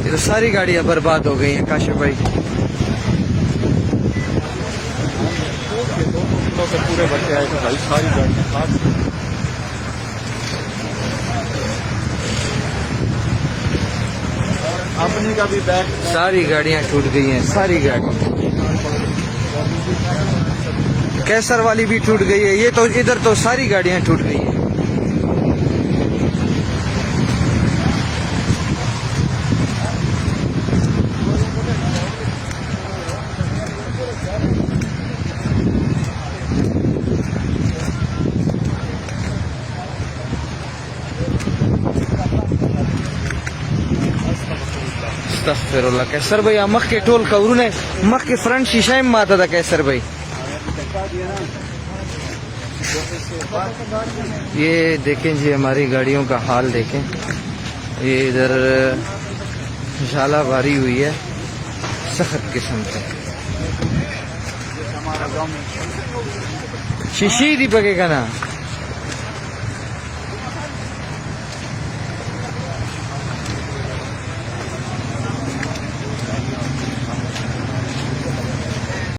ये तो सारी गाड़ियां बर्बाद हो गई हैं काशिफ भाई। तो पूरे बच्चे आए थे भाई, सारी गाड़ियां अपनी का भी बैग, सारी गाड़ियां टूट गई हैं, सारी गाड़ी। कैसर वाली भी टूट गई है। ये तो इधर तो सारी गाड़ियां टूट गई हैं। अस्तगफिरुल्लाह। कैसर भाई मख के टोल कवरू ने मख के फ्रंट शीशा में माता था कैसर भाई। ये देखें जी हमारी गाड़ियों का हाल देखें। ये इधर झाला भारी हुई है सख्त किस्म से। शीशी दी पकेगा ना।